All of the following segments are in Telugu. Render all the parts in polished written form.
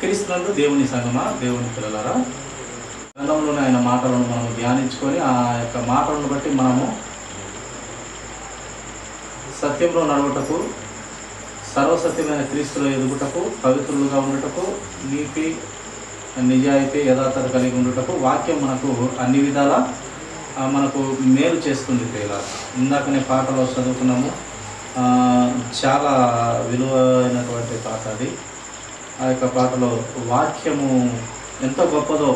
క్రీస్తునందు దేవుని సంగమా, దేవుని పిల్లలారా, గ్రంథంలోని ఆయన మాటలను మనం ధ్యానించుకొని ఆ యొక్క మాటలను బట్టి మనము సత్యంలో నడువుటకు, సర్వసత్యమైన క్రీస్తులో ఎదుగుటకు, పవిత్రులుగా ఉండుటకు, నీతి నిజాయితీ యథార్థత కలిగి ఉండుటకు వాక్యం మనకు అన్ని విధాలా మనకు మేలు చేస్తుంది. ఇలా ఇందాకనే పాటలో చదువుకున్నాము, చాలా విలువైనటువంటి పాట అది. ఆ యొక్క పాటలో వాక్యము ఎంత గొప్పదో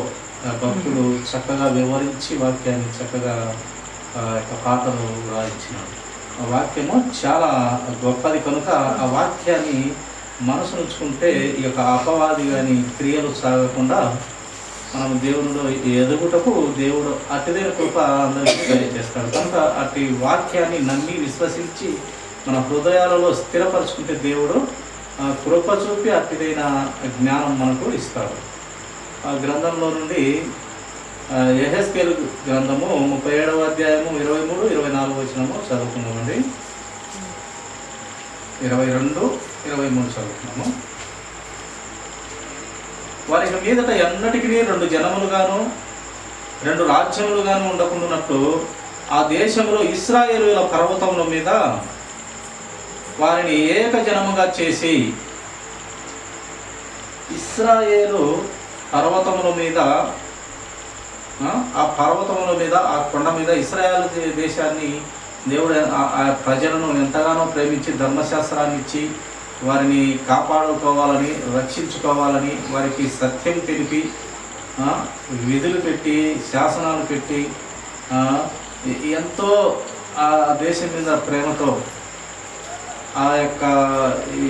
భక్తుడు చక్కగా వివరించి వాక్యాన్ని చక్కగా ఆ యొక్క పాటలు రాయించినాడు. ఆ వాక్యము చాలా గొప్పది కనుక ఆ వాక్యాన్ని మనసు ఉంచుకుంటే ఈ యొక్క అపవాది కానీ క్రియలు సాగకుండా మనం దేవునిలో ఎదుగుటకు దేవుడు అతిదైన కృప అందరికీ దయచేస్తాడు. కనుక అట్టి వాక్యాన్ని నమ్మి విశ్వసించి మన హృదయాలలో స్థిరపరచుకుంటే దేవుడు కృప చూపి అతిదైన జ్ఞానం మనకు ఇస్తాడు. ఆ గ్రంథంలో నుండి యెహెజ్కేలు గ్రంథము 37వ అధ్యాయము 23, 24 వచనము చదువుకున్నామండి. 22, 23 చదువుకున్నాము. వారికి మీదట ఎన్నటికీ 2 జనములుగాను 2 రాజ్యములుగాను ఉండకుండానట్లు ఆ దేశంలో ఇశ్రాయేలుల పర్వతముల మీద వారిని ఏక జనముగా చేసి, ఇశ్రాయేలు పర్వతముల మీద, ఆ పర్వతముల మీద, ఆ కొండ మీద ఇశ్రాయేలు దేశాన్ని దేవుడు ఆ ప్రజలను ఎంతగానో ప్రేమించి ధర్మశాస్త్రాన్ని ఇచ్చి వారిని కాపాడుకోవాలని, రక్షించుకోవాలని వారికి సత్యం తెలిపి విధులు పెట్టి శాసనాలు పెట్టి ఎంతో ఆ దేశం మీద ప్రేమతో ఆ యొక్క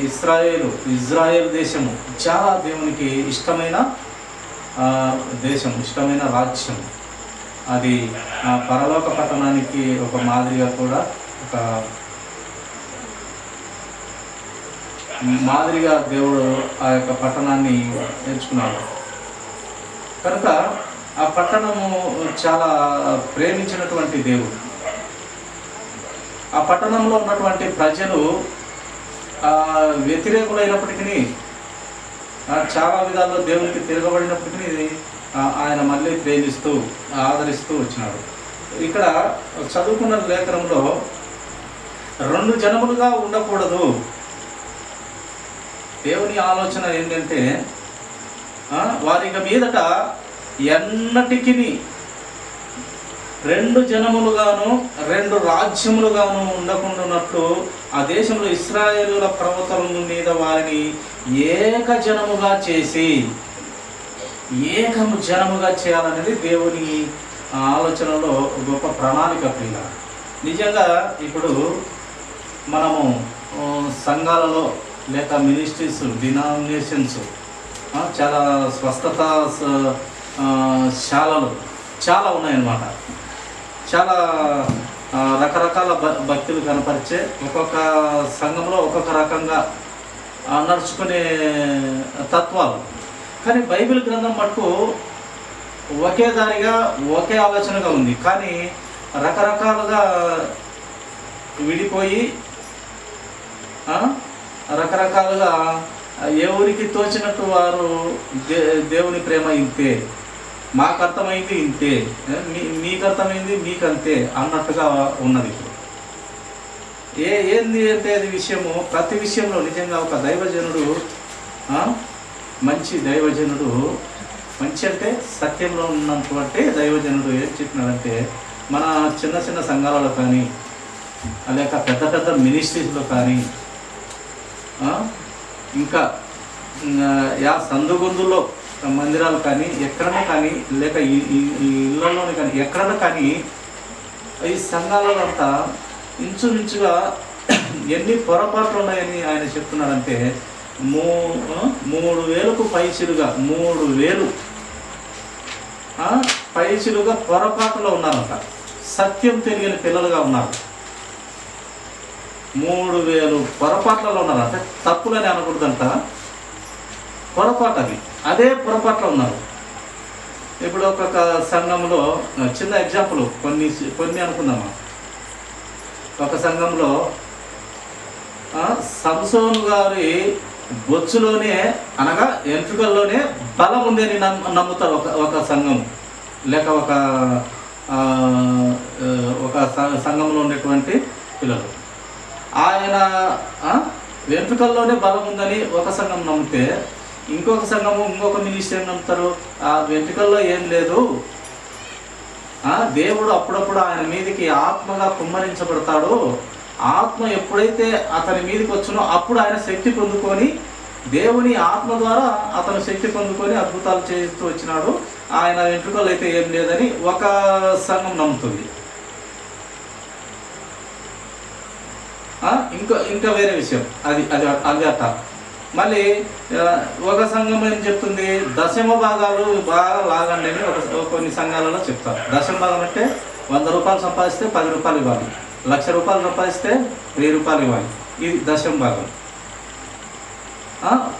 ఇజ్రాయేల్ దేశము చాలా దేవునికి ఇష్టమైన దేశం, ఇష్టమైన రాజ్యం. అది పరలోక పట్టణానికి ఒక మాదిరిగా కూడా, ఒక మాదిరిగా దేవుడు ఆ యొక్క పట్టణాన్ని ఎంచుకున్నాడు. కనుక ఆ పట్టణము చాలా ప్రేమించినటువంటి దేవుడు. ఆ పట్టణంలో ఉన్నటువంటి ప్రజలు వ్యతిరేకులైనప్పటికీ, చాలా విధాల్లో దేవునికి తిరగబడినప్పటికీ ఆయన మళ్ళీ ప్రేమిస్తూ ఆదరిస్తూ వచ్చినాడు. ఇక్కడ చదువుకున్న లేఖనంలో 2 జనములుగా ఉండకూడదు. దేవుని ఆలోచన ఏంటంటే వారికి మీదట ఎన్నటికీ 2 జనములుగాను 2 రాజ్యములుగాను ఉండకుండానట్లు ఆ దేశంలో ఇశ్రాయేలుల పర్వతముల మీద వారిని ఏక జనముగా చేసి, ఏకము జనముగా చేయాలనేది దేవుని ఆలోచనలో గొప్ప ప్రణాళిక. ప్రియ నిజంగా ఇప్పుడు మనము సంఘాలలో లేక మినిస్ట్రీస్, డినామినేషన్స్, చాలా స్వస్థత శాలలు చాలా ఉన్నాయన్నమాట. చాలా రకరకాల భక్తులు కనపరిచే ఒక్కొక్క సంఘంలో ఒక్కొక్క రకంగా నడుచుకునే తత్వాలు. కానీ బైబిల్ గ్రంథం మటుకు ఒకే దారిగా, ఒకే ఆలోచనగా ఉంది. కానీ రకరకాలుగా విడిపోయి రకరకాలుగా ఎవరికి తోచినట్టు వారు దేవుని ప్రేమ ఇంతే, మాకు అర్థమైంది ఇంతే, మీకు అర్థమైంది మీకంతే అన్నట్టుగా ఉన్నది. ఏంది అంటే అది విషయము, ప్రతి విషయంలో నిజంగా ఒక దైవజనుడు, మంచి దైవజనుడు, మంచి అంటే సత్యంలో ఉన్నటువంటి దైవజనుడు ఏం చెప్పినాడంటే, మన చిన్న చిన్న సంఘాలలో కానీ లేక పెద్ద పెద్ద మినిస్ట్రీస్లో కానీ ఇంకా సందుగొందుల్లో మందిరాలు కానీ ఎక్కడన్నా కానీ లేక ఈ ఇళ్లలోనే కానీ ఎక్కడన్నా కానీ ఈ సంఘాలలో అంతా ఇంచుమించుగా ఎన్ని పొరపాట్లు ఉన్నాయని ఆయన చెప్తున్నాడంటే 3,000కు పైచిలుగా 3,000 పైచిలుగా పొరపాటులో ఉన్నారంట. సత్యం తెలియని పిల్లలుగా ఉన్నారు. 3,000 పొరపాట్లలో ఉన్నారు. అంటే తప్పులని అనకూడదంట, పొరపాటు అది. అదే పొరపాట్లో ఉన్నారు. ఇప్పుడు ఒక్కొక్క సంఘంలో చిన్న ఎగ్జాంపుల్ కొన్ని అనుకుందామా. ఒక సంఘంలో సంసోను గారి బొచ్చులోనే అనగా వెంట్రుకల్లోనే బలం ఉంది అని నమ్ముతారు ఒక సంఘం, లేక ఒక సంఘంలో ఉండేటువంటి పిల్లలు. ఆయన వెంట్రుకల్లోనే బలం ఉందని ఒక సంఘం నమ్మితే, ఇంకొక సంఘము ఇంకొక మినిస్ట్రీ ఏం నమ్ముతారు, ఆ వెంట్రుకల్లో ఏం లేదు, దేవుడు అప్పుడప్పుడు ఆయన మీదకి ఆత్మగా కుమ్మరించబడతాడు, ఆత్మ ఎప్పుడైతే అతని మీదకి వచ్చునో అప్పుడు ఆయన శక్తి పొందుకొని, దేవుని ఆత్మ ద్వారా అతను శక్తి పొందుకొని అద్భుతాలు చేస్తూ వచ్చినాడు, ఆయన వెంట్రుకలు అయితే ఏం లేదని ఒక సంఘం నమ్ముతుంది. ఇంకా వేరే విషయం అది అది అది అట్ట. మళ్ళీ ఒక సంఘం ఏం చెప్తుంది, దశమ భాగాలు బాగా లాగండి అని కొన్ని సంఘాలలో చెప్తారు. దశమ భాగం అంటే 100 రూపాయలు సంపాదిస్తే 10 రూపాయలు ఇవ్వాలి, 1,00,000 రూపాయలు సంపాదిస్తే 1000 రూపాయలు ఇవ్వాలి, ఇది దశమ భాగం.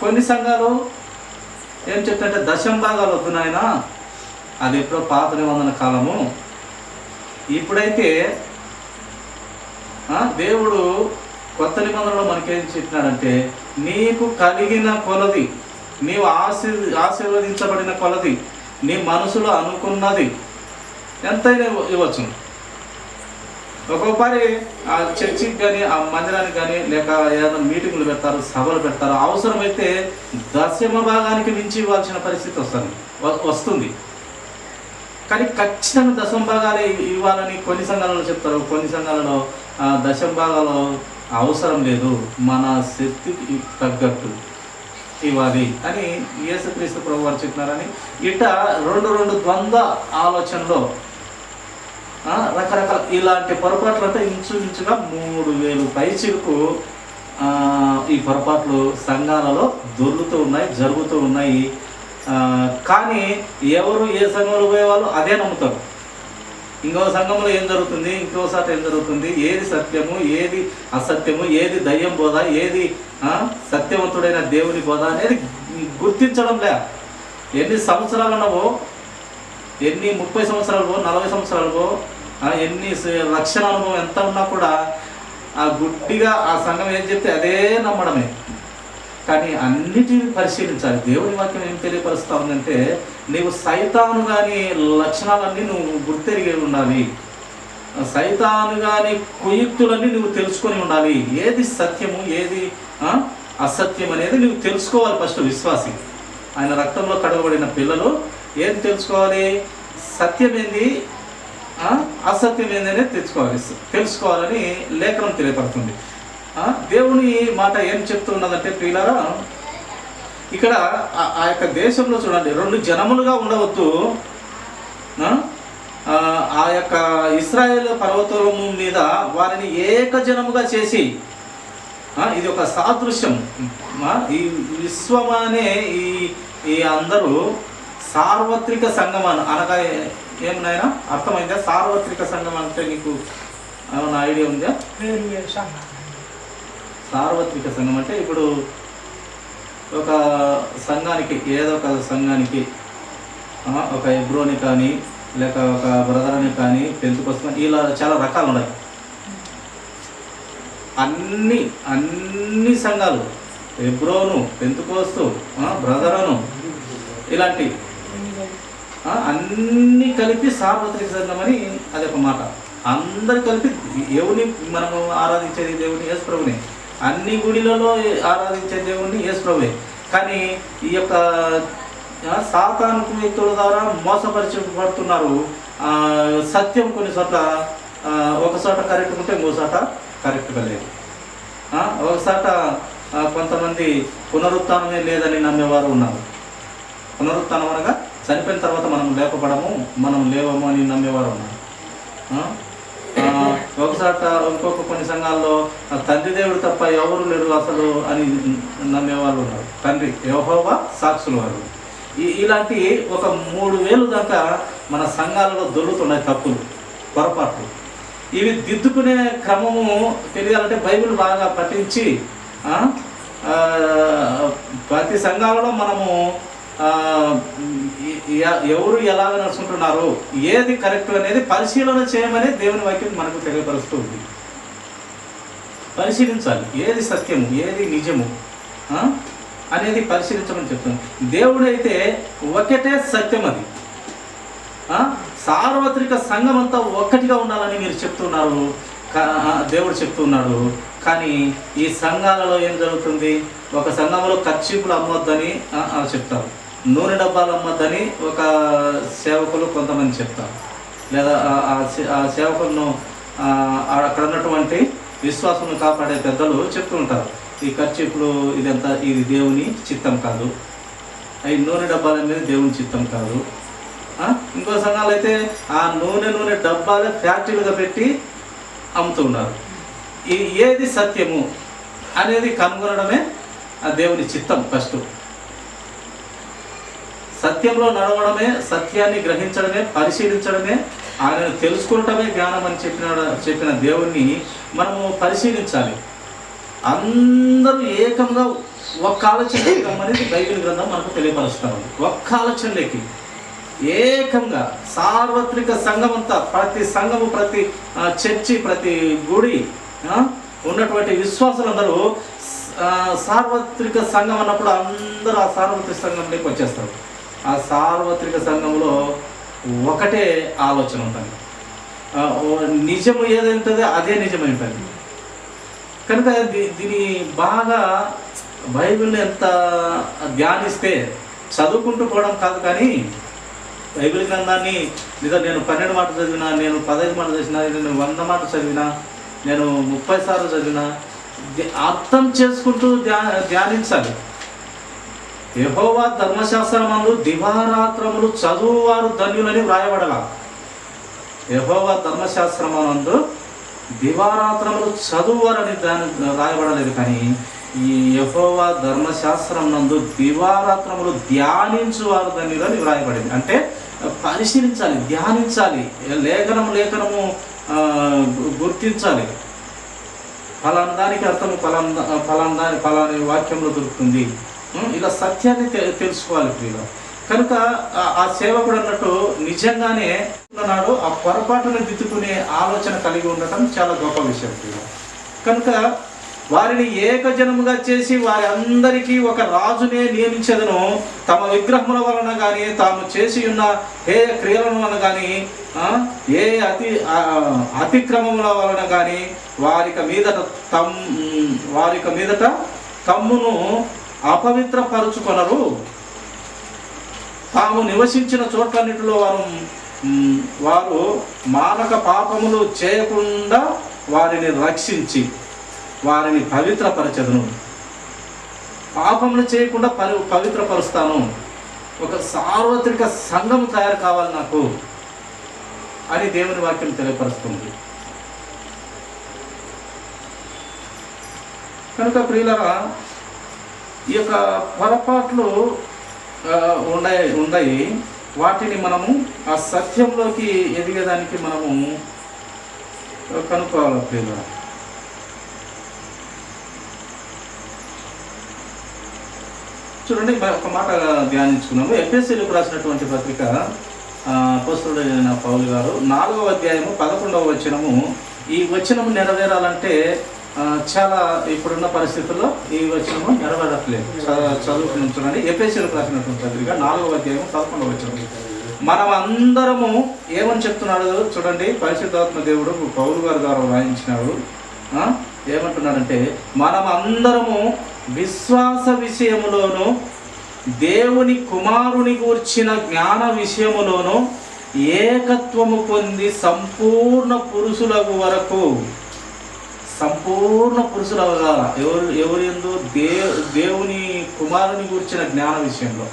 కొన్ని సంఘాలు ఏం చెప్తారంటే దశమ భాగాలు వద్దు నాయన, అది ఎప్పుడో పాత నిబంధన కాలము, ఇప్పుడైతే దేవుడు కొత్త నిబంధనలో మనకేం చెప్పినాడంటే, నీకు కలిగిన కొలది, నీవు ఆశీర్వదించబడిన కొలది, నీ మనసులో అనుకున్నది ఎంతైనా ఇవ్వచ్చు. ఒక్కొక్కసారి ఆ చర్చికి కానీ ఆ మందిరానికి కానీ లేక ఏదైనా మీటింగులు పెడతారు, సభలు పెడతారు, అవసరమైతే దశమ భాగానికి మించి ఇవ్వాల్సిన పరిస్థితి వస్తుంది. కానీ ఖచ్చితంగా దశమ భాగాలే ఇవ్వాలని కొన్ని సంఘాలలో చెప్తారు, కొన్ని సంఘాలలో దశమ భాగాలు అవసరం లేదు, మన శక్తికి తగ్గట్టు ఇవ్వాలి అని యేసుక్రీస్తు ప్రభు వారు చెప్పినారని ఇట రెండు ద్వంద్వ ఆలోచనలో రకరకాల ఇలాంటి పొరపాట్లతో ఇంచుమించుగా 3,000 పైచిలకు ఈ పొరపాట్లు సంఘాలలో దొర్లుతూ ఉన్నాయి, జరుగుతూ ఉన్నాయి. కానీ ఎవరు ఏ సంఘంలో పోయేవాళ్ళు అదే నమ్ముతారు. ఇంకో సంఘంలో ఏం జరుగుతుంది, ఇంకోసారి ఏం జరుగుతుంది, ఏది సత్యము, ఏది అసత్యము, ఏది దయ్యం బోధ, ఏది సత్యవంతుడైన దేవుని బోధ అనేది గుర్తించడం లే. ఎన్ని సంవత్సరాలనవో, ఎన్ని 30 సంవత్సరాలవో, 40 సంవత్సరాలవో, ఎన్ని లక్షల అనుభవం ఎంత ఉన్నా కూడా ఆ గుడ్డిగా ఆ సంఘం ఏం చెప్తే అదే నమ్మడమే. కానీ అన్నిటిని పరిశీలించాలి. దేవుని వాక్యం ఏం తెలియపరుస్తా ఉందంటే, నీవు సైతాను కానీ లక్షణాలన్నీ నువ్వు గుర్తెరిగి ఉండాలి, సైతాను కానీ కుయుక్తులన్నీ నువ్వు తెలుసుకొని ఉండాలి. ఏది సత్యము, ఏది అసత్యం అనేది నువ్వు తెలుసుకోవాలి. ఫస్ట్ విశ్వాసి, ఆయన రక్తంలో కడగబడిన పిల్లలు ఏది తెలుసుకోవాలి, సత్యం ఏంది, అసత్యం ఏంది అనేది తెలుసుకోవాలని లేఖనం తెలియపడుతుంది. దేవుని మాట ఏం చెప్తున్నదంటే ప్రియులారా, ఇక్కడ ఆ యొక్క దేశంలో చూడండి, 2 జనములుగా ఉండవద్దు, ఆ యొక్క ఇశ్రాయేలు పర్వతము మీద వారిని ఏకజనముగా చేసి, ఇది ఒక సాదృశ్యం. ఈ విశ్వమనే ఈ అందరూ సార్వత్రిక సంఘం అనగా ఏమన్నాయినా అర్థమైందా? సార్వత్రిక సంఘం అంటే నీకు ఏమన్నా ఐడియా ఉందా? సార్వత్రిక సంఘం అంటే ఇప్పుడు ఒక సంఘానికి, ఏదో ఒక సంఘానికి ఒక ఎబ్రోని కానీ లేక ఒక బ్రదర్ అని కానీ పెంతుకొస్తాను, ఇలా చాలా రకాలు ఉన్నాయి. అన్ని సంఘాలు, ఎబ్రోను, పెంతుకోస్తు, బ్రదరను, ఇలాంటి అన్నీ కలిపి సార్వత్రిక సంఘం అని అదొక మాట. అందరు కలిపి ఎవరిని మనము ఆరాధించేది దేవుని యేసు ప్రభుని, అన్ని గుడిలలో ఆరాధించే దేవుణ్ణి యేసు ప్రభువే. కానీ ఈ యొక్క సాతాను వ్యక్తుల ద్వారా మోసపరచబడుతున్నారు. సత్యం కొన్ని చోట్ల ఒక చోట కరెక్ట్ ఉంటే ఇంకో చోట కరెక్ట్గా లేదు. ఒక చోట కొంతమంది పునరుత్థానమే లేదని నమ్మేవారు ఉన్నారు. పునరుత్థానం అనగా చనిపోయిన తర్వాత మనం లేపబడము, మనం లేవము అని నమ్మేవారు ఉన్నారు. ఒకసాట ఇంకొక కొన్ని సంఘాల్లో తండ్రి దేవుడు తప్ప ఎవరు లేరు అసలు అని నమ్మేవాళ్ళు ఉన్నారు. తండ్రి యెహోవా సాక్షులు వారు. ఇలాంటి ఒక 3,000 దాకా మన సంఘాలలో దొరుకుతున్నాయి తప్పులు, పొరపాట్లు. ఇవి దిద్దుకునే క్రమము తెలియాలంటే బైబిల్ బాగా పఠించి ప్రతి సంఘాలలో మనము ఎవరు ఎలాగ నడుచుకుంటున్నారు, ఏది కరెక్ట్ అనేది పరిశీలన చేయమని దేవుని వాక్యం మనకు తెలియపరుస్తూ ఉంది. పరిశీలించాలి, ఏది సత్యము, ఏది నిజము. అనేది పరిశీలించమని చెప్తుంది. దేవుడైతే ఒకటే సత్యం, అది సార్వత్రిక సంఘం అంతా ఒక్కటిగా ఉండాలని మీరు చెప్తున్నారు, దేవుడు చెప్తున్నాడు. కానీ ఈ సంఘాలలో ఏం జరుగుతుంది? ఒక సంఘంలో కర్చీపులు అమ్మొద్దని చెప్తారు, నూనె డబ్బాలు అమ్మొద్దని ఒక సేవకులు కొంతమంది చెప్తారు, లేదా ఆ సేవకులను అక్కడ ఉన్నటువంటి విశ్వాసం కాపాడే పెద్దలు చెప్తూ ఉంటారు, ఈ కర్చీపులు ఇదంతా ఇది దేవుని చిత్తం కాదు, ఈ నూనె డబ్బాల మీద దేవుని చిత్తం కాదు. ఇంకో సంఘాలు అయితే ఆ నూనె డబ్బాలే ఫ్యాక్టరీలుగా పెట్టి అమ్ముతూ ఉన్నారు. ఏది సత్యము అనేది కనుగొనడమే ఆ దేవుని చిత్తం. ఫస్ట్ సత్యంలో నడవడమే, సత్యాన్ని గ్రహించడమే, పరిశీలించడమే, ఆయనను తెలుసుకోవటమే జ్ఞానం అని చెప్పిన దేవుణ్ణి మనము పరిశీలించాలి. అందరూ ఏకంగా ఒక్క ఆలోచన అనేది బైబిల్ గ్రంథం మనకు తెలియపరుస్తాము. ఒక్క ఆలోచనలోకి ఏకంగా సార్వత్రిక సంఘం అంతా, ప్రతి సంఘము, ప్రతి చర్చి, ప్రతి గుడి ఉన్నటువంటి విశ్వాసులందరూ సార్వత్రిక సంఘం అన్నప్పుడు అందరూ ఆ సార్వత్రిక సంఘంలోకి వచ్చేస్తారు. ఆ సార్వత్రిక సంఘంలో ఒకటే ఆలోచన ఉంటుంది, నిజము ఏదైతుందో అదే నిజమై ఉంటుంది. కనుక దీన్ని బాగా బైబిల్ని ఎంత ధ్యానిస్తే, చదువుకుంటూ పోవడం కాదు, కానీ బైబిల్ గ్రంథాన్ని లేదా నేను 12 మాటలు చదివినా, నేను 15 మాటలు చదివినా, నేను 100 మాటలు చదివినా, నేను 30 సార్లు చదివినా అర్థం చేసుకుంటూ ధ్యానించాలి. యెహోవా ధర్మశాస్త్రమందు దివారాత్రములు చదువువారు ధన్యులని వ్రాయబడాల. యెహోవా ధర్మశాస్త్రమందు దివారాత్రములు చదువువారని వ్రాయబడలేదు, కానీ ఈ యెహోవా ధర్మశాస్త్రం నందు దివారాత్రములు ధ్యానించువారు ధన్యులని వ్రాయబడింది. అంటే పరిశీలించాలి, ధ్యానించాలి, లేఖనము గుర్తించాలి. ఫలానా దానికి అర్థము ఫలాని వాక్యంలో దొరుకుతుంది, ఇలా సత్యాన్ని తెలుసుకోవాలి ప్రియులు. కనుక ఆ సేవకుడు అన్నట్టు నిజంగానే ఉన్నాడు, ఆ పొరపాటును దిద్దుకునే ఆలోచన కలిగి ఉండటం చాలా గొప్ప విషయం ప్రియులు. కనుక వారిని ఏకజనముగా చేసి వారి అందరికీ ఒక రాజునే నియమించదను. తమ విగ్రహముల వలన కానీ, తాము చేసి ఉన్న హేయ క్రియల వలన కానీ, ఏ అతిక్రమముల వలన కానీ వారికి మీదట తమ్మును అపవిత్రపరుచుకొనరు. తాము నివసించిన చోట్లన్నిటిలో వారు మానక పాపములు చేయకుండా వారిని రక్షించి వారిని పవిత్రపరచదును. పాపములు చేయకుండా పవిత్రపరుస్తాను. ఒక సార్వత్రిక సంఘం తయారు కావాలి నాకు అని దేవుని వాక్యం తెలియపరుస్తుంది. కనుక ప్రియులారా, ఈ యొక్క పొరపాట్లు ఉన్నాయి, వాటిని మనము ఆ సత్యంలోకి ఎదిగేదానికి మనము కనుక్కోవాలి ప్రియులారా. చూడండి, ఒక మాట ధ్యానించుకున్నాము. ఎఫెసీయులకు రాసినటువంటి పత్రిక అపోస్తలుడైన పౌలు గారు 4వ అధ్యాయము 11వ వచనము. ఈ వచనము నెరవేరాలంటే చాలా ఇప్పుడున్న పరిస్థితుల్లో ఈ వచనము నెరవేరట్లేదు. చదువుకుంటున్నాను. ఎఫెసీయులకు రాసినటువంటి పత్రిక 4వ అధ్యాయము 11వ వచనము. మనం అందరము ఏమని చెప్తున్నాడు చూడండి. పరిశుద్ధాత్మ దేవుడు పౌలు గారు ద్వారా రాయించినాడు. ఏమంటున్నాడంటే, మనం అందరము విశ్వాస విషయములోను దేవుని కుమారుని గూర్చిన జ్ఞాన విషయములోను ఏకత్వము పొంది సంపూర్ణ పురుషులకు వరకు, సంపూర్ణ పురుషులవగా ఎవరి యందు దేవుని కుమారుని గూర్చిన జ్ఞాన విషయంలో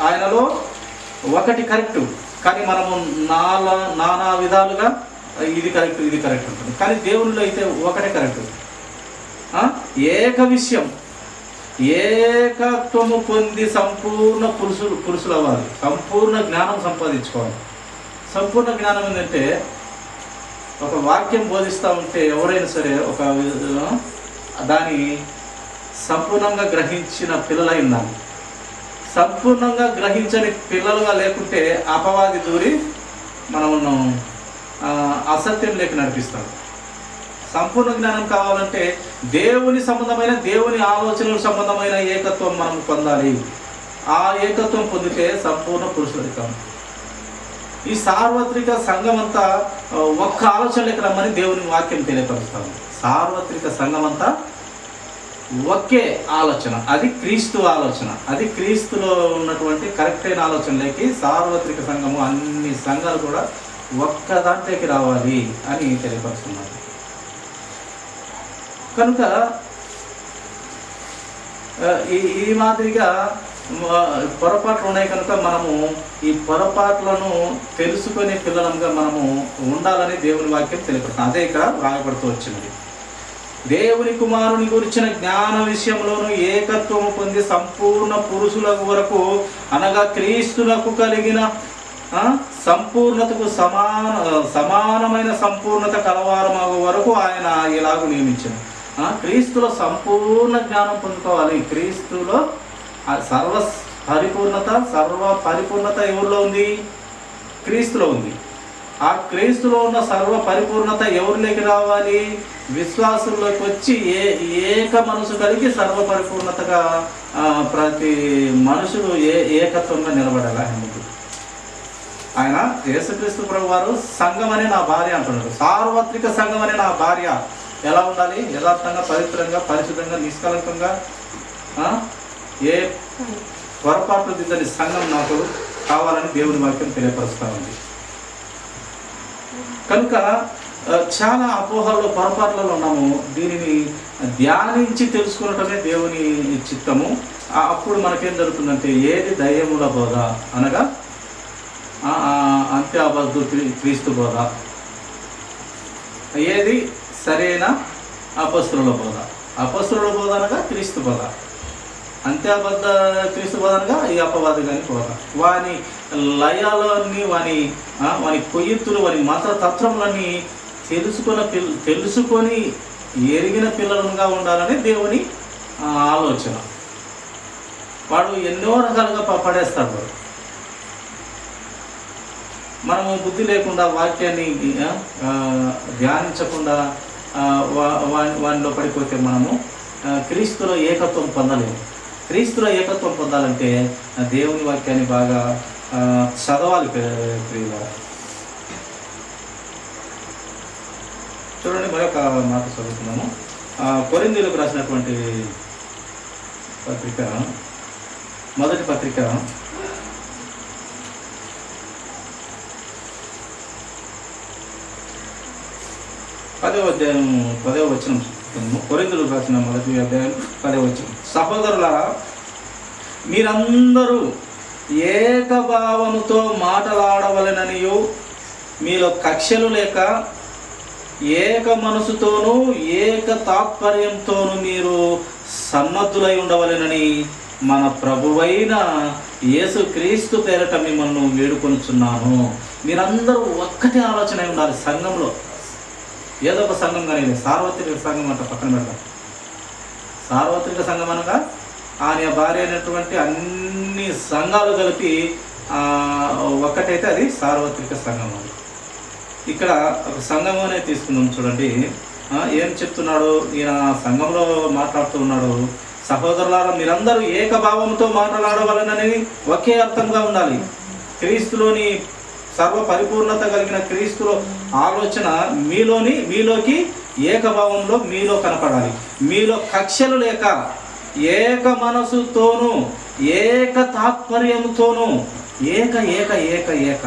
ఆయనలో ఒకటి కరెక్టు, కానీ మనము నానా విధాలుగా ఇది కరెక్ట్ ఉంటుంది. కానీ దేవునిలో అయితే ఒకటే కరెక్ట్. ఏక విషయం, ఏకత్వము పొంది సంపూర్ణ పురుషులు అవ్వాలి. సంపూర్ణ జ్ఞానం సంపాదించుకోవాలి. సంపూర్ణ జ్ఞానం ఏంటంటే, ఒక వాక్యం బోధిస్తూ ఉంటే ఎవరైనా సరే దాన్ని సంపూర్ణంగా గ్రహించిన పిల్లలై ఉండాలి. సంపూర్ణంగా గ్రహించని పిల్లలుగా లేకుంటే అపవాది దూరి మనము అసత్యం లేక నడిపిస్తాడు. సంపూర్ణ జ్ఞానం కావాలంటే దేవుని సంబంధమైన, దేవుని ఆలోచనలకు సంబంధమైన ఏకత్వం మనం పొందాలి. ఆ ఏకత్వం పొందితే సంపూర్ణ పురుషులైతాం. ఈ సార్వత్రిక సంఘం అంతా ఒక్క ఆలోచనలోకి రమ్మని దేవుని వాక్యం తెలియపరుస్తాము. సార్వత్రిక సంఘం అంతా ఒకే ఆలోచన, అది క్రీస్తు ఆలోచన, అది క్రీస్తులో ఉన్నటువంటి కరెక్ట్ అయిన ఆలోచనలోకి సార్వత్రిక సంఘము, అన్ని సంఘాలు కూడా ఒక్క దాంట్లోకి రావాలి అని తెలియపరుస్తున్నారు. కనుక ఈ మాదిరిగా పొరపాట్లు ఉన్నాయి కనుక మనము ఈ పొరపాట్లను తెలుసుకునే పిల్లలంగా మనము ఉండాలని దేవుని వాక్యం తెలియపడుతుంది. అదే ఇక్కడ రాయబడుతూ వచ్చినది. దేవుని కుమారుని గురించిన జ్ఞాన విషయంలోనూ ఏకత్వము పొంది సంపూర్ణ పురుషుల వరకు, అనగా క్రీస్తులకు కలిగిన సంపూర్ణతకు సమానమైన సంపూర్ణత కలవారమగు వరకు ఆయన ఇలాగ నియమించాడు. క్రీస్తులో సంపూర్ణ జ్ఞానం పొందుకోవాలి. క్రీస్తులో సర్వ పరిపూర్ణత ఎవరిలో ఉంది? క్రీస్తులో ఉంది. ఆ క్రీస్తులో ఉన్న సర్వ పరిపూర్ణత ఎవరిలోకి రావాలి? విశ్వాసుల్లోకి వచ్చి ఏక మనసు కలిగి సర్వ పరిపూర్ణతగా ప్రతి మనుషులు ఏకత్వంగా నిలబడాలి. ఆయన యేసుక్రీస్తు ప్రభు వారు సంఘం అనే నా భార్య అంటున్నాడు. సార్వత్రిక సంఘం అనే నా భార్య ఎలా ఉండాలి? యథార్థంగా, పవిత్రంగా, పరిశుద్ధంగా, నిష్కలంకంగా, ఏ పొరపాట్లు దిద్దని సంఘం నాకు కావాలని దేవుని వాక్యం తెలియపరుస్తూ ఉంది. కనుక చాలా అపోహల్లో, పొరపాట్లలో ఉన్నాము. దీనిని ధ్యానించి తెలుసుకున్నటమే దేవుని చిత్తము. అప్పుడు మనకేం జరుగుతుందంటే, ఏది దయ్యముల బోధ అనగా అంత్యాబద్ధ క్రీస్తు బోధ, ఏది సరైన అపొస్తలుల బోధ. అపొస్తలుల బోధ అనగా క్రీస్తు బోధ, అంత్యాబద్ధ క్రీస్తు బోధ అనగా ఈ అపవాది కానీ బోధ. వాని లయాలన్నీ, వాని కొయ్యెత్తులు, వాని మంత్రతత్వములన్నీ తెలుసుకొని ఎరిగిన పిల్లలుగా ఉండాలని దేవుని ఆలోచన. వాడు ఎన్నో రకాలుగా పడేస్తాడు. వాడు మనము బుద్ధి లేకుండా, వాక్యాన్ని ధ్యానించకుండా వానిలో పడిపోతే మనము క్రీస్తులో ఏకత్వం పొందలేము. క్రీస్తులో ఏకత్వం పొందాలంటే దేవుని వాక్యాన్ని బాగా చదవాలి. ప్రియులారా, చూడండి, మరొక మాట చదువుతున్నాము. కొరింథీయులకు రాసినటువంటి పత్రిక, మొదటి పత్రిక 10వ అధ్యాయం 10వ వచనం. కొరింథీయులకు రాసిన మొదటి అధ్యాయం 10వ వచనం. సహోదరులారా, మీరందరూ ఏకభావముతో మాట్లాడవలెననియు, మీలో కక్షలు లేక ఏక మనసుతోనూ ఏక తాత్పర్యంతోనూ మీరు సన్నద్ధులై ఉండవలెనని మన ప్రభువైన యేసుక్రీస్తు పేరట మిమ్మల్ని వేడుకొనుచున్నాను. మీరందరూ ఒక్కటే ఆలోచన ఉండాలి. సంఘంలో ఏదో ఒక సంఘం కానీ, సార్వత్రిక సంఘం అంట పక్కన పెడతాం. సార్వత్రిక సంఘం అనగా ఆయన భార్య అయినటువంటి అన్ని సంఘాలు కలిపి ఒక్కటైతే అది సార్వత్రిక సంఘం. అది ఇక్కడ ఒక సంఘం అనేది తీసుకుందాం. చూడండి ఏం చెప్తున్నాడు ఈయన. సంఘంలో మాట్లాడుతూ ఉన్నాడు, సహోదరులారా, మీరందరూ ఏకభావంతో మాట్లాడవలనని ఒకే అర్థంగా ఉండాలి. క్రీస్తులోని సర్వ పరిపూర్ణత కలిగిన క్రీస్తులో ఆలోచన మీలోకి ఏకభావంలో మీలో కనపడాలి. మీలో కక్షలు లేక ఏక మనసుతోనూ ఏక తాత్పర్యముతోనూ ఏక ఏక ఏక ఏక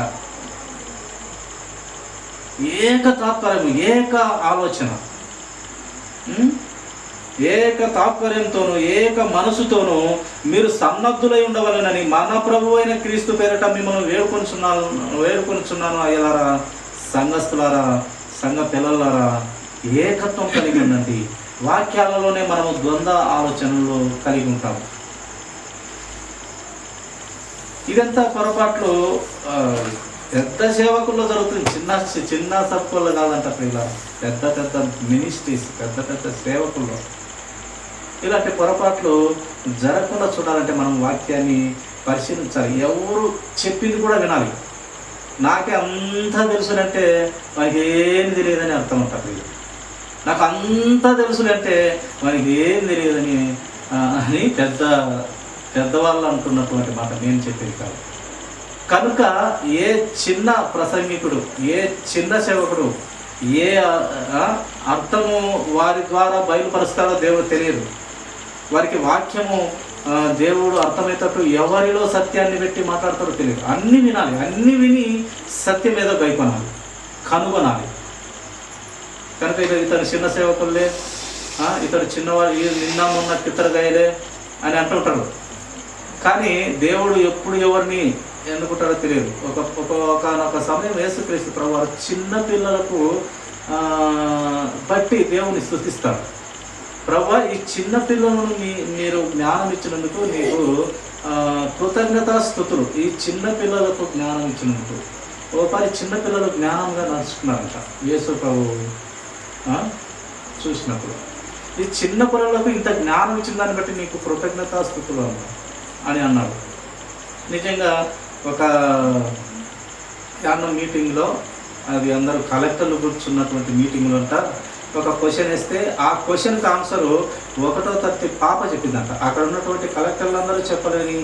ఏక తాత్పర్యము, ఏక ఆలోచన, ఏక తాత్పర్యంతోనూ ఏక మనసుతోనూ మీరు సన్నద్ధులై ఉండవలెనని మన ప్రభు అయిన క్రీస్తు పేరట మిమ్మల్ని వేడుకొనుచున్నాను. అయ్యలారా, సంఘస్థులారా, సంఘ పిల్లలారా, ఏకత్వం కలిగి ఉండండి. వాక్యాలలోనే మనము ద్వంద్వ ఆలోచనలు కలిగి ఉంటాము. ఇదంతా పొరపాట్లు పెద్ద సేవకుల్లో జరుగుతుంది. చిన్న సర్కుల్లో కాదంట ఇలా పెద్ద పెద్ద మినిస్ట్రీస్, పెద్ద పెద్ద సేవకుల్లో ఇలాంటి పొరపాట్లు జరగకుండా చూడాలంటే మనం వాక్యాన్ని పరిశీలించాలి. ఎవరు చెప్పింది కూడా వినాలి. నాకే అంతా తెలుసునంటే మనకి ఏమి తెలియదని అర్థం ఉంటుంది. నాకు అంతా తెలుసులే అంటే వానికి ఏం తెలియదని అని పెద్దవాళ్ళు అంటున్నటువంటి మాట నేను చెప్పేది కాదు. కనుక ఏ చిన్న ప్రసంగికుడు, ఏ చిన్న సేవకుడు ఏ అర్థము వారి ద్వారా బయలుపరుస్తారో దేవుడు తెలియదు. వారికి వాక్యము దేవుడు అర్థమయ్యేటట్టు ఎవరిలో సత్యాన్ని పెట్టి మాట్లాడతారో తెలియదు. అన్నీ వినాలి, అన్నీ విని సత్యం ఏదో గైకొనాలి, కనుగొనాలి. కనుక ఇతడు చిన్న సేవకులే, ఇతడు చిన్నవాడు, నిన్న మొన్న పితరగాయలే అని అంటుంటాడు. కానీ దేవుడు ఎప్పుడు ఎవరిని ఎన్నుకుంటాడో తెలియదు. ఒకనొక సమయం యేసుక్రీస్తు ప్రభువారు చిన్న పిల్లలకు బట్టి దేవుని స్తుతిస్తాడు. ప్రభువా, ఈ చిన్న పిల్లలను మీరు జ్ఞానం ఇచ్చినందుకు నీకు కృతజ్ఞతాస్తుతులు. ఈ చిన్న పిల్లలకు జ్ఞానం ఇచ్చినందుకు. ఓపారి చిన్న పిల్లలు జ్ఞానంగా నడుచుకున్నారంట యేసు ప్రభు చూసినప్పుడు. ఈ చిన్న పిల్లలకు ఇంత జ్ఞానం ఇచ్చిన దాన్ని బట్టి నీకు కృతజ్ఞతాస్తుతులు అని అన్నాడు. నిజంగా ఒక యాన్న మీటింగ్లో, అది అందరూ కలెక్టర్లు కూర్చున్నటువంటి మీటింగ్లో అంట, ఒక క్వశ్చన్ వేస్తే ఆ క్వశ్చన్కి ఆన్సరు 1వ తరగతి పాప చెప్పిందంట. అక్కడ ఉన్నటువంటి కలెక్టర్లు అందరూ చెప్పలేని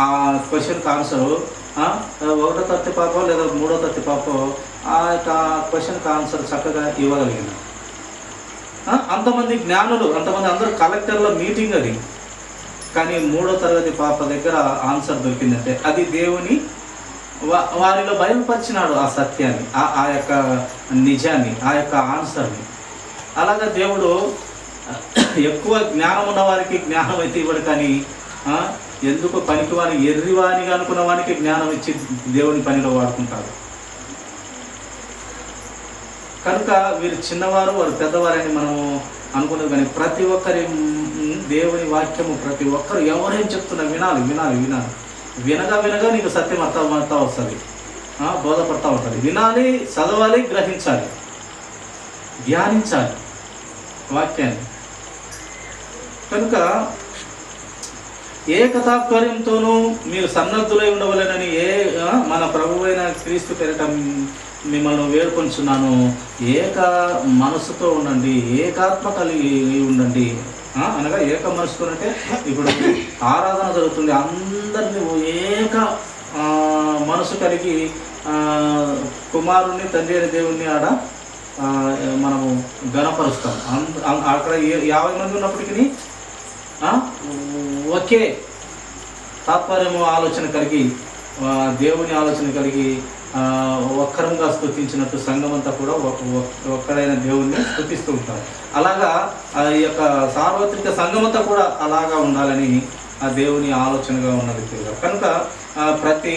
ఆ క్వశ్చన్కి ఆన్సరు 1వ తరగతి పాప లేదా 3వ తరగతి పాప ఆ యొక్క క్వశ్చన్కి ఆన్సర్ చక్కగా ఇవ్వగలిగింది. అంతమంది జ్ఞానులు, అంతమంది అందరూ కలెక్టర్ల మీటింగ్ అది. కానీ 3వ తరగతి పాప దగ్గర ఆన్సర్ దొరికిందంటే అది దేవుని వారిలో బయలుపరిచినాడు ఆ సత్యాన్ని, ఆ యొక్క నిజాన్ని, ఆ యొక్క ఆన్సర్ని. అలాగా దేవుడు ఎక్కువ జ్ఞానం ఉన్న వారికి జ్ఞానం అయితే ఇవ్వడు, కానీ ఎందుకు పనికివాని ఎర్రివానిగా అనుకున్న వానికి జ్ఞానం ఇచ్చి దేవుని పనిలో వాడుకుంటాడు. కనుక వీరు చిన్నవారు, వారు పెద్దవారని మనం అనుకున్నది. కానీ ప్రతి ఒక్కరి దేవుని వాక్యము ప్రతి ఒక్కరు ఎవరేం చెప్తున్నా వినాలి వినాలి వినాలి. వినగా నీకు సత్యం అర్థమవుతా వస్తుంది, బోధపడతా ఉంటుంది. వినాలి, చదవాలి, గ్రహించాలి, ధ్యానించాలి వాక్యాన్ని. కనుక ఏకతాత్పర్యంతోనూ మీరు సన్నద్ధులై ఉండవలేనని మన ప్రభువైన క్రీస్తు పేరిట మిమ్మల్ని వేడుకొంచున్నాను. ఏక మనసుతో ఉండండి, ఏకాత్మ కలిగి ఉండండి. అనగా ఏక మనసుతో అంటే ఇప్పుడు ఆరాధన జరుగుతుంది, అందరినీ ఏక మనసు కలిగి కుమారుణ్ణి, తండ్రి అయిన దేవుణ్ణి ఆడ మనము ఘనపరుస్తాం. అక్కడ 50 మంది ఉన్నప్పటికీ ఒకే తాత్పర్యము ఆలోచన కలిగి, దేవుని ఆలోచన కలిగి ఒక్కరంగా స్తుతించినట్టు సంఘమంతా కూడా ఒక్కడైన దేవుణ్ణి స్తుతిస్తూ ఉంటారు. అలాగా ఈ యొక్క సార్వత్రిక సంఘమంతా కూడా అలాగా ఉండాలని ఆ దేవుని ఆలోచనగా ఉన్నది. కనుక ప్రతి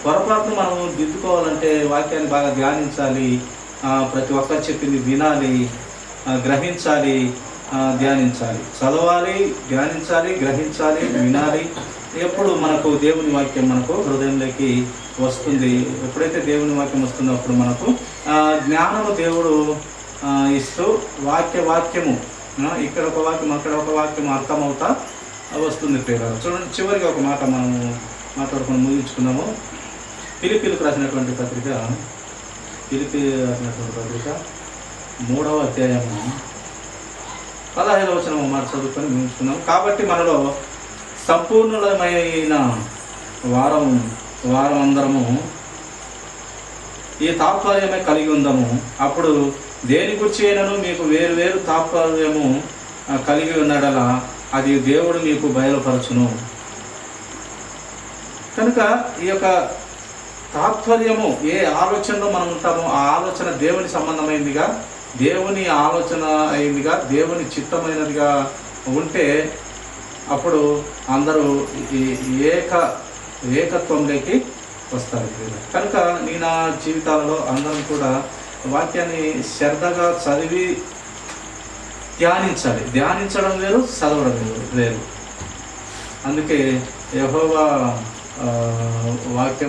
పొరపాటును మనం దిద్దుకోవాలంటే వాక్యాన్ని బాగా ధ్యానించాలి, ప్రతి ఒక్కరు చెప్పింది వినాలి, గ్రహించాలి, ధ్యానించాలి, చదవాలి, ధ్యానించాలి, గ్రహించాలి, వినాలి. ఎప్పుడు మనకు దేవుని వాక్యం మనకు హృదయంలోకి వస్తుంది. ఎప్పుడైతే దేవుని వాక్యం వస్తుందో అప్పుడు మనకు జ్ఞానము దేవుడు ఇస్తూ వాక్యము ఇక్కడ ఒక వాక్యం అక్కడ ఒక వాక్యం అర్థమవుతా వస్తుంది. చూడండి, చివరిగా ఒక మాట మనము మాట్లాడుకొని ముగించుకున్నాము. ఫిలిప్పీలకు రాసినటువంటి పత్రిక 3వ అధ్యాయము 15వ వచనం మాట చదువుకొని ముగించుకున్నాము. కాబట్టి మనలో సంపూర్ణమైన వారం అందరము ఈ తాత్పర్యమే కలిగి ఉందాము. అప్పుడు దేని గురించి అయినను మీకు వేరు తాత్పర్యము కలిగి ఉన్నాడలా అది దేవుడు మీకు బయలుపరచును. కనుక ఈ యొక్క తాత్పర్యము ఏ ఆలోచనలో మనం ఉంటామో ఆ ఆలోచన దేవుని సంబంధమైనదిగా, దేవుని ఆలోచన అయిందిగా, దేవుని చిత్తమైనదిగా ఉంటే అప్పుడు అందరూ ఏకత్వంలోకి వస్తారు. కనుక నా జీవితాలలో అందరం కూడా వాక్యాన్ని శ్రద్ధగా చదివి ధ్యానించాలి. ధ్యానించడం వేరు, చదవడం వేరు. అందుకే యెహోవా వాక్యం